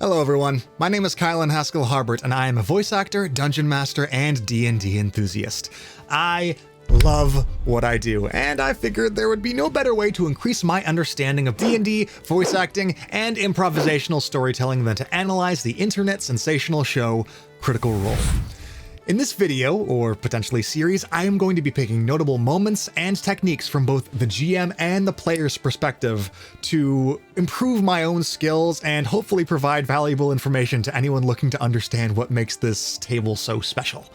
Hello everyone, my name is Kylan Haskell Harbert, and I am a voice actor, dungeon master, and D&D enthusiast. I love what I do, and I figured there would be no better way to increase my understanding of D&D, voice acting, and improvisational storytelling than to analyze the internet sensational show, Critical Role. In this video, or potentially series, I am going to be picking notable moments and techniques from both the GM and the player's perspective to improve my own skills and hopefully provide valuable information to anyone looking to understand what makes this table so special.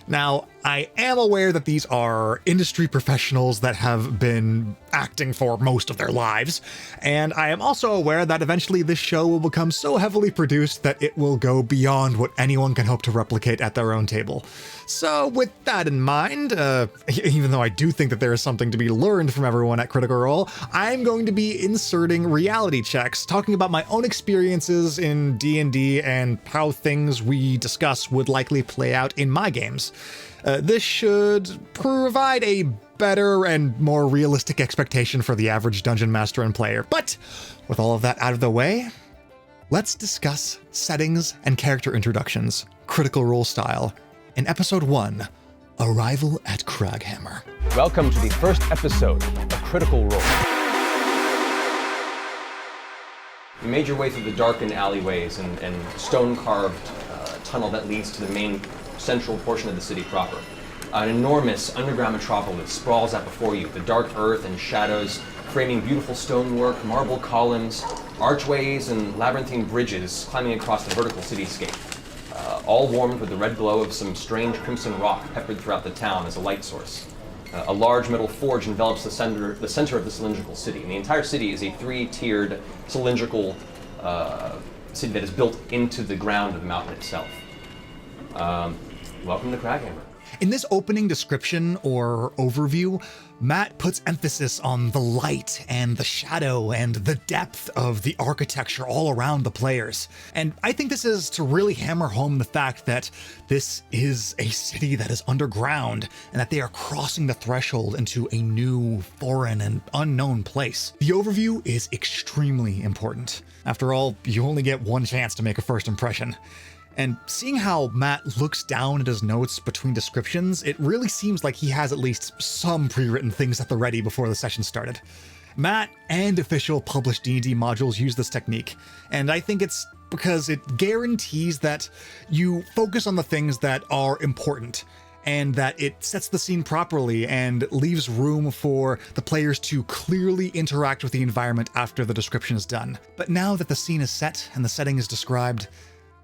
Now, I am aware that these are industry professionals that have been acting for most of their lives, and I am also aware that eventually this show will become so heavily produced that it will go beyond what anyone can hope to replicate at their own table. So with that in mind, even though I do think that there is something to be learned from everyone at Critical Role, I'm going to be inserting reality checks, talking about my own experiences in D&D and how things we discuss would likely play out in my games. This should provide a better and more realistic expectation for the average dungeon master and player. But with all of that out of the way, let's discuss settings and character introductions, Critical Role style, in Episode 1, Arrival at Kraghammer. Welcome to the first episode of Critical Role. You made your way through the darkened alleyways and stone-carved tunnel that leads to the main central portion of the city proper. An enormous underground metropolis sprawls out before you, the dark earth and shadows framing beautiful stonework, marble columns, archways, and labyrinthine bridges climbing across the vertical cityscape, all warmed with the red glow of some strange crimson rock peppered throughout the town as a light source. A large metal forge envelops the center of the cylindrical city, and the entire city is a three-tiered cylindrical city that is built into the ground of the mountain itself. Welcome to Kraghammer. In this opening description or overview, Matt puts emphasis on the light and the shadow and the depth of the architecture all around the players. And I think this is to really hammer home the fact that this is a city that is underground and that they are crossing the threshold into a new, foreign, and unknown place. The overview is extremely important. After all, you only get one chance to make a first impression. And seeing how Matt looks down at his notes between descriptions, it really seems like he has at least some pre-written things at the ready before the session started. Matt and official published D&D modules use this technique, and I think it's because it guarantees that you focus on the things that are important, and that it sets the scene properly and leaves room for the players to clearly interact with the environment after the description is done. But now that the scene is set and the setting is described,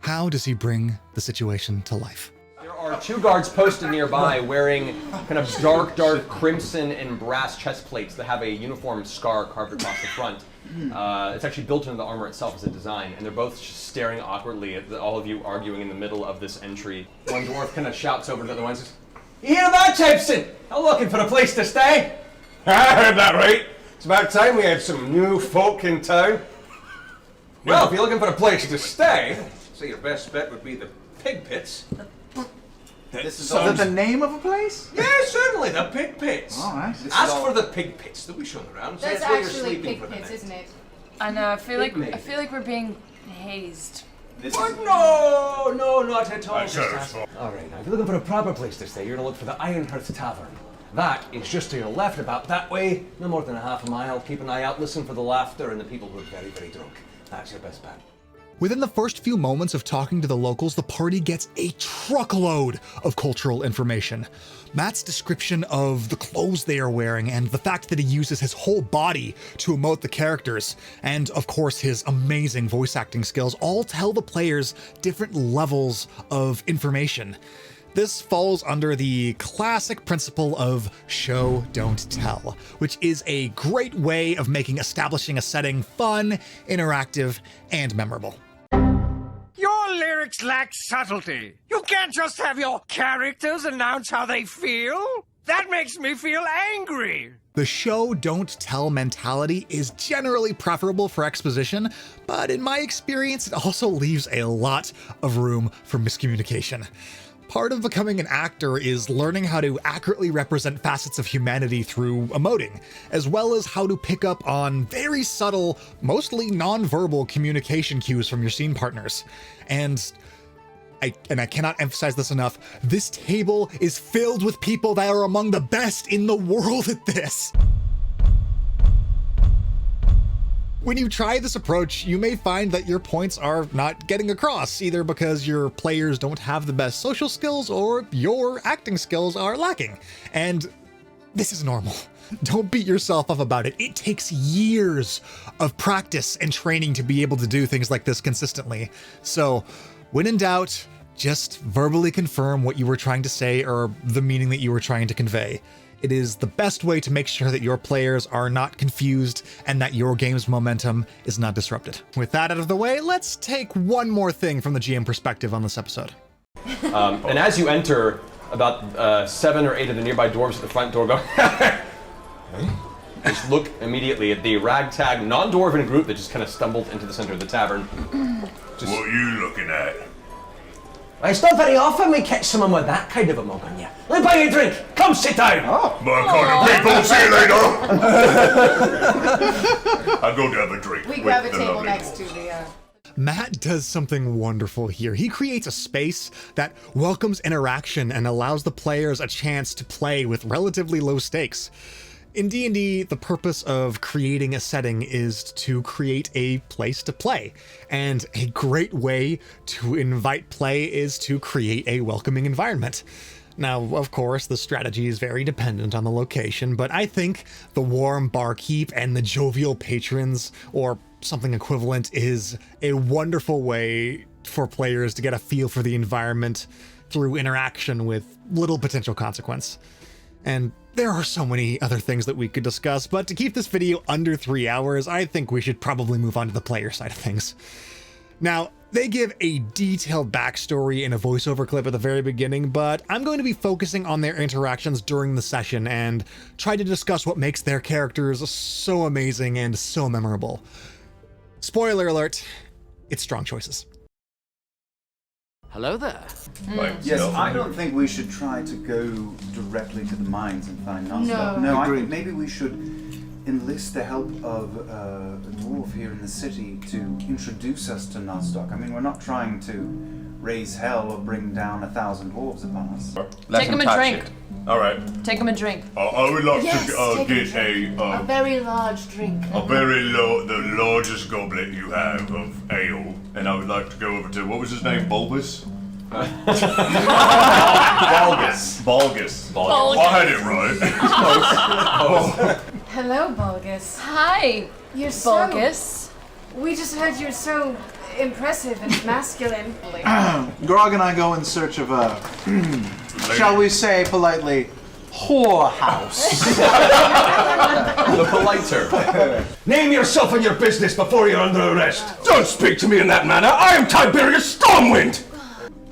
how does he bring the situation to life? There are two guards posted nearby wearing kind of dark crimson and brass chest plates that have a uniform scar carved across the front. It's actually built into the armor itself as a design, and they're both just staring awkwardly at all of you arguing in the middle of this entry. One dwarf kind of shouts over to the other one and says, "You hear that, Chapson? I'm looking for a place to stay." I heard that right. It's about time we had some new folk in town. Well, if you're looking for a place to stay, So your best bet would be the pig pits. Is that the name of a place? Yeah, certainly, the pig pits. All right. Ask for the pig pits. They'll be shown around. That's That's where you're actually sleeping pig for the pits, night. isn't it? I know. I feel Big like we're being hazed. What? No, not at all. all right, now if you're looking for a proper place to stay, you're gonna look for the Ironhearth Tavern. That is just to your left, about that way, no more than a half a mile. Keep an eye out, listen for the laughter and the people who are very, very drunk. That's your best bet. Within the first few moments of talking to the locals, the party gets a truckload of cultural information. Matt's description of the clothes they are wearing and the fact that he uses his whole body to emote the characters, and of course his amazing voice acting skills, all tell the players different levels of information. This falls under the classic principle of show, don't tell, which is a great way of making establishing a setting fun, interactive, and memorable. Your lyrics lack subtlety. You can't just have your characters announce how they feel. That makes me feel angry. The show don't tell mentality is generally preferable for exposition, but in my experience, it also leaves a lot of room for miscommunication. Part of becoming an actor is learning how to accurately represent facets of humanity through emoting, as well as how to pick up on very subtle, mostly non-verbal communication cues from your scene partners. And I cannot emphasize this enough, this table is filled with people that are among the best in the world at this. When you try this approach, you may find that your points are not getting across, either because your players don't have the best social skills or your acting skills are lacking. And this is normal. Don't beat yourself up about it. It takes years of practice and training to be able to do things like this consistently. So, when in doubt, just verbally confirm what you were trying to say or the meaning that you were trying to convey. It is the best way to make sure that your players are not confused and that your game's momentum is not disrupted. With that out of the way, let's take one more thing from the GM perspective on this episode. And as you enter, about 7 or 8 of the nearby dwarves at the front door go, just look immediately at the ragtag non-dwarven group that just kind of stumbled into the center of the tavern. What are you looking at? It's not very often we catch someone with that kind of a mug on you. Let me buy you a drink. Come sit down. My kind of people, see you later. I'm going to have a drink. We with grab a the table lovely next dwarves. to the. Matt does something wonderful here. He creates a space that welcomes interaction and allows the players a chance to play with relatively low stakes. In D&D, the purpose of creating a setting is to create a place to play, and a great way to invite play is to create a welcoming environment. Now, of course, the strategy is very dependent on the location, but I think the warm barkeep and the jovial patrons, or something equivalent, is a wonderful way for players to get a feel for the environment through interaction with little potential consequence. And there are so many other things that we could discuss, but to keep this video under 3 hours, I think we should probably move on to the player side of things. Now, they give a detailed backstory in a voiceover clip at the very beginning, but I'm going to be focusing on their interactions during the session and try to discuss what makes their characters so amazing and so memorable. Spoiler alert, it's strong choices. Hello there. Yes, I don't think we should try to go directly to the mines and find Nola. No, I think maybe we should enlist the help of a dwarf here in the city to introduce us to Nostock. I mean, we're not trying to raise hell or bring down 1,000 dwarves upon us. Take him a drink. All right. Take him a drink. I would like Yes, to take get a very large drink. the largest goblet you have of ale, and I would like to go over to, what was his name, Bulbous? Bulgus. I had it right. Hello, Bulgus. Hi, You're Bulgus. We just heard you're so impressive and masculine. Grog and I go in search of a, shall we say politely, whorehouse. The politer. Name yourself and your business before you're under arrest. Don't speak to me in that manner. I am Tiberius Stormwind.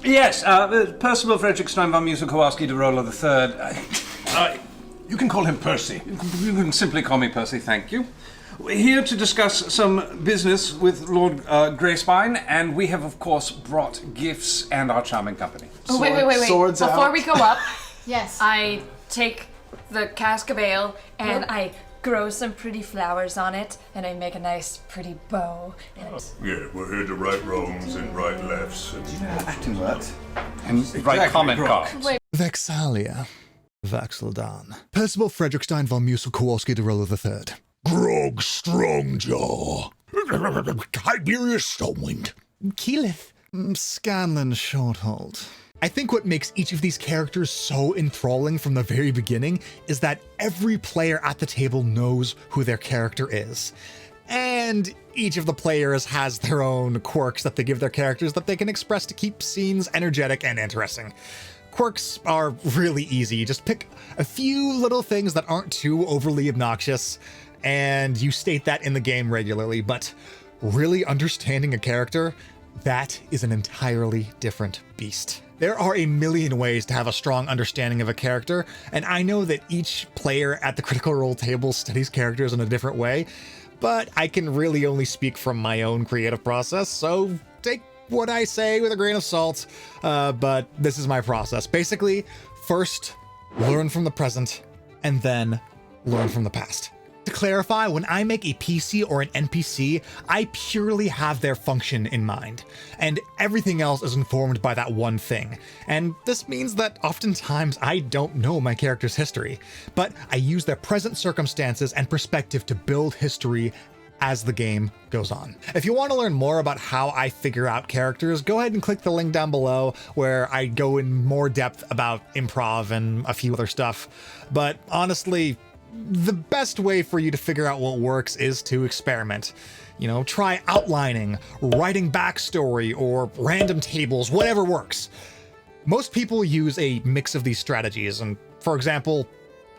Yes, Percival Frederickstein von Musa-Kowalski de Rolla III. You can call him Percy. You can simply call me Percy, thank you. We're here to discuss some business with Lord Greyspine, and we have, of course, brought gifts and our charming company. Oh, wait. Swords Before out. we go up, Yes. I take the cask of ale and I grow some pretty flowers on it, and I make a nice, pretty bow. And Yeah, we're here to right wrongs and right lefts. And Acting works. And write comment cards. Vexalia. Vaxeldan. Percival Frederickstein von Musa-Kowalski de Rolla III. Grog Strongjaw. Tiberius Stormwind. Keyleth. Scanlan Shorthold. I think what makes each of these characters so enthralling from the very beginning is that every player at the table knows who their character is. And each of the players has their own quirks that they give their characters that they can express to keep scenes energetic and interesting. Quirks are really easy. Just pick a few little things that aren't too overly obnoxious, and you state that in the game regularly, but really understanding a character, that is an entirely different beast. There are a million ways to have a strong understanding of a character, and I know that each player at the Critical Role table studies characters in a different way, but I can really only speak from my own creative process, so take what I say with a grain of salt, but this is my process. Basically, first, learn from the present, and then learn from the past. To clarify, when I make a PC or an NPC, I purely have their function in mind, and everything else is informed by that one thing. And this means that oftentimes I don't know my character's history, but I use their present circumstances and perspective to build history as the game goes on. If you want to learn more about how I figure out characters, go ahead and click the link down below where I go in more depth about improv and a few other stuff. But honestly, the best way for you to figure out what works is to experiment. You know, try outlining, writing backstory, or random tables, whatever works. Most people use a mix of these strategies, and for example,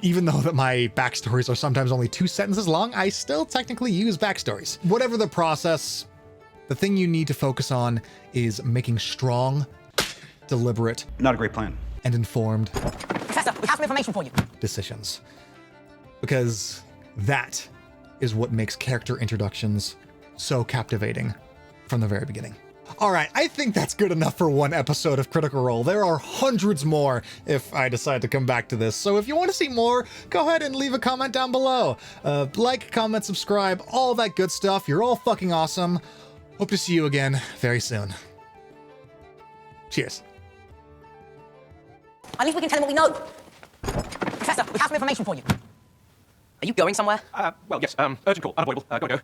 even though that my backstories are sometimes only 2 sentences long, I still technically use backstories. Whatever the process, the thing you need to focus on is making strong, deliberate, not a great plan, and informed Professor, we have some information for you. decisions. Because that is what makes character introductions so captivating from the very beginning. All right, I think that's good enough for one episode of Critical Role. There are hundreds more if I decide to come back to this. So if you want to see more, go ahead and leave a comment down below. Like, comment, subscribe, all that good stuff. You're all fucking awesome. Hope to see you again very soon. Cheers. At least we can tell them what we know. Professor, we have some information for you. Are you going somewhere? Well, yes, urgent call, unavoidable, gotta go.